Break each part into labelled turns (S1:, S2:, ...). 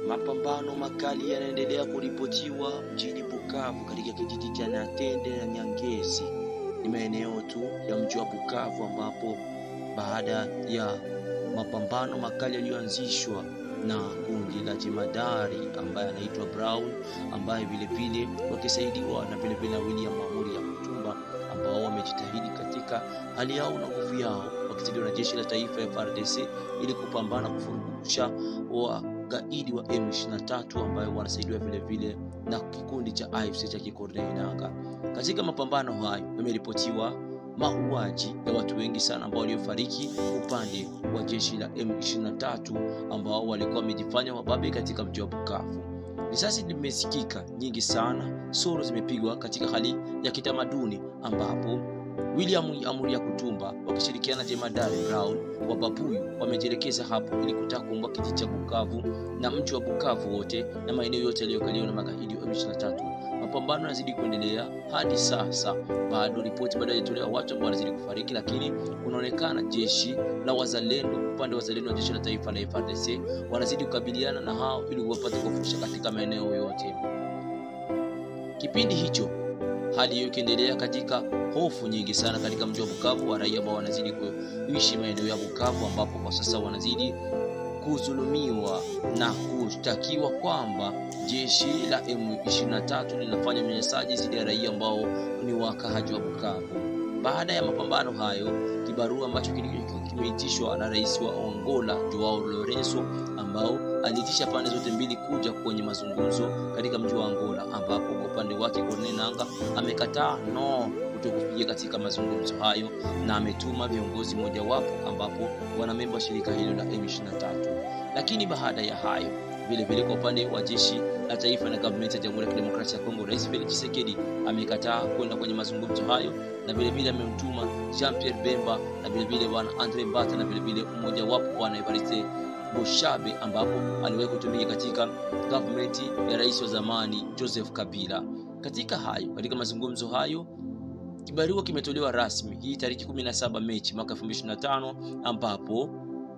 S1: Mapambano makali yanaendelea kuripotiwa mjini Bukavu katika kijiji cha Nyantende na Nyangezi. Ni maeneo tu ya mji wa Bukavu ambapo baada ya mapambano makali yaliyoanzishwa na kundi la jemadari ambaye anaitwa Brown, ambaye vile vile wakisaidiwa na vile vile William Amuri ya Kutumba, ambao wamejitahidi katika hali yao na nguvu yao wakisaidiwa na jeshi la taifa FARDC ili kupambana kufurugusha gaidi wa M23 ambayo wanasaidiwa vile vile na kikundi cha AFC cha Corneille Nangaa. Katika mapambano hayo yameripotiwa mauaji ya watu wengi sana ambao waliofariki upande wa jeshi la M23 ambao walikuwa wamejifanya wababe katika mji wa Bukavu. Risasi limesikika nyingi sana, soro zimepigwa katika hali ya kitamaduni ambapo William Amuri ya Kutumba wakishirikiana na jemadari Brown wa Babuyu wamejielekeza hapo ili kutaka kuomba kijiji cha Bukavu na mji wa Bukavu wote na maeneo yote yaliyokaliwa na magaidi wa M23. Mapambano yanazidi kuendelea hadi sasa, bado ripoti bado haijatolewa watu ambao wanazidi kufariki, lakini kunaonekana jeshi la wazalendo, upande wa wazalendo wa jeshi la taifa la FARDC wanazidi kukabiliana na hao ili wapate kufurusha katika maeneo yote. Kipindi hicho hali hiyo ikiendelea katika hofu nyingi sana katika mji wa Bukavu wa raia ambao wanazidi kuishi maeneo ya Bukavu, ambapo kwa sasa wanazidi kudhulumiwa na kushtakiwa kwamba jeshi la M23 linafanya unyanyasaji dhidi ya raia ambao ni wakaaji wa Bukavu. Baada ya mapambano hayo, kibarua ambacho kimeitishwa na rais wa Angola Joao Lourenço, ambao aliitisha pande zote mbili kuja kwenye mazungumzo katika mji wa Angola, ambapo kwa upande wake Corneille Nangaa amekataa kutokupiga katika mazungumzo hayo na ametuma viongozi mojawapo ambapo wanamemba wa shirika hilo la M23. Lakini baada ya hayo vile vile kwa upande wa jeshi la taifa na government ya Jamhuri ya Kidemokrasia ya Kongo, Rais Felix Tshisekedi amekataa kwenda kwenye mazungumzo hayo, na vile vile amemtuma Jean-Pierre Bemba na vile vile bwana Andre Mbata na vile vile mmoja wapo bwana Evariste Boshabe, ambapo aliwahi kutumika katika government ya rais wa zamani Joseph Kabila. Katika mazungumzo hayo kibarua kimetolewa rasmi hii tarehe 17 Machi mwaka 2025, ambapo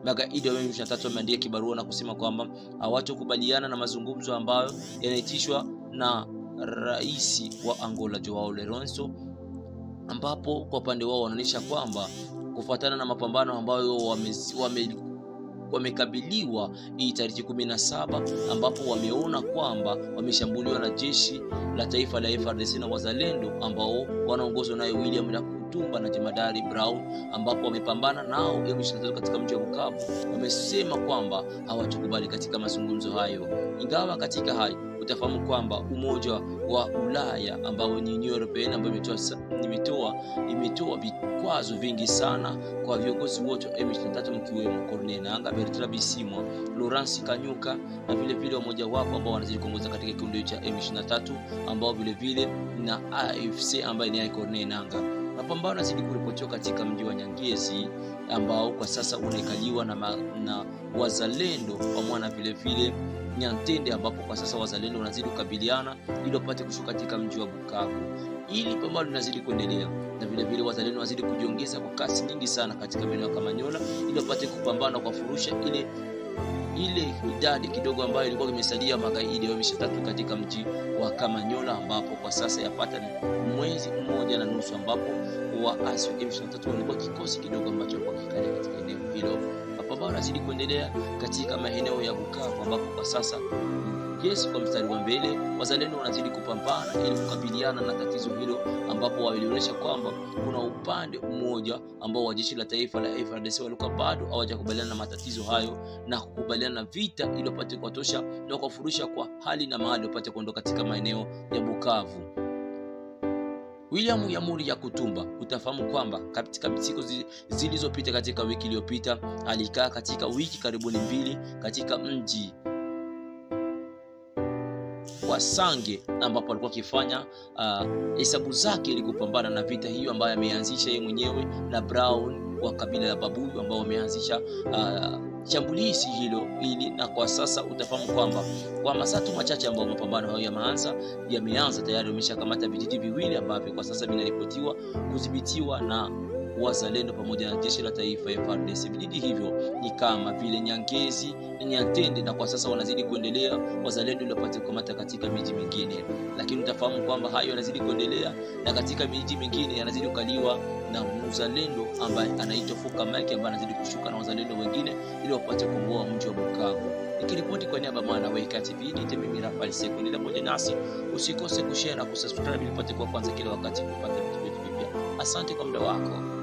S1: magaidi wa M23 wameandika kibarua na kusema kwamba hawatokubaliana na mazungumzo ambayo yanaitishwa na rais wa Angola Joao Lourenço, ambapo kwa upande wao wanaonyesha kwamba kufuatana na mapambano ambayo wamekabiliwa hii tarehe 17, ambapo wameona kwamba wameshambuliwa na jeshi la taifa la FARDC na wazalendo ambao wanaongozwa na William ya Kutumba na jemadari Brown, ambapo wamepambana nao M23 katika mji wa Bukavu. Wamesema kwamba hawatakubali katika mazungumzo hayo. Ingawa katika hayo utafahamu kwamba Umoja wa Ulaya ambao ni Union European ambao imetoa vikwazo vingi sana kwa viongozi wote wa M23 mkiwemo Corneille Nangaa, Bertrand Bisimwa, Laurent Kanyuka na vile vile umoja wapo ambao wanazidi kuongoza katika kikundi cha M23 ambao vile vile na AFC ambaye ni Corneille Nangaa. Mapambano yanazidi kuripotiwa katika mji wa Nyangezi ambao kwa sasa unaikaliwa na wazalendo pamoja na vile vile Nyantende, ambapo kwa sasa wazalendo wanazidi kukabiliana ili wapate kushuka katika mji wa Bukavu. Ili pambano linazidi kuendelea na vile vile wazalendo wanazidi kujiongeza kwa kasi nyingi sana katika maeneo ya Kamanyola ili wapate kupambana kwa furusha ile idadi kidogo ambayo ilikuwa imesalia magaidi wa M23 katika mji wa Kamanyola, ambapo kwa sasa yapata mwezi mmoja na nusu ambapo waasi wa M23 walikuwa kikosi kidogo ambacho walikuwa kikalia katika eneo hilo. Mapambano yanazidi kuendelea katika maeneo ya Bukavu, ambapo kwa sasa jeshi kwa mstari wa mbele, wazalendo wanazidi kupambana ili kukabiliana na tatizo hilo, ambapo walionyesha kwamba kuna upande mmoja ambao wa jeshi la taifa la FARDC walikuwa bado hawajakubaliana na matatizo hayo na kukubaliana na vita ili wapate kuwatosha na kufurusha kwa hali na mahali wapate kuondoka katika maeneo ya Bukavu. William Amuri ya Kutumba, utafahamu kwamba katika siku zilizopita katika wiki iliyopita alikaa katika wiki karibuni mbili katika mji wa Sange, ambapo alikuwa akifanya hesabu zake ili kupambana na vita hiyo ambayo ameanzisha yeye mwenyewe na Brown wa kabila la Babuyu ambao wameanzisha shambulizi hilo ili, na kwa sasa utafahamu kwamba kwa masaa machache ambao mapambano hayo yameanza tayari wameshakamata vijiji viwili ambavyo kwa sasa vinaripotiwa kudhibitiwa na wazalendo pamoja na jeshi la taifa FARDC. Vijiji hivyo ni kama vile Nyangezi na Nyantende, na kwa sasa wanazidi kuendelea wazalendo ili wapate kukamata katika miji mingine. Lakini utafahamu kwamba hayo yanazidi kuendelea na katika miji mingine yanazidi kukaliwa na mzalendo ambaye anaitwa Fuka Mike, ambaye anazidi kushuka na wazalendo wengine ili wapate kuboa mji wa Bukavu. Nikiripoti kwa niaba Mwana Weka TV, ni mimi Rafael Seko. Endelea pamoja nasi, usikose kushare na kusubscribe ili upate kwa kwanza kila wakati kupata vitu vipya. Asante kwa muda wako.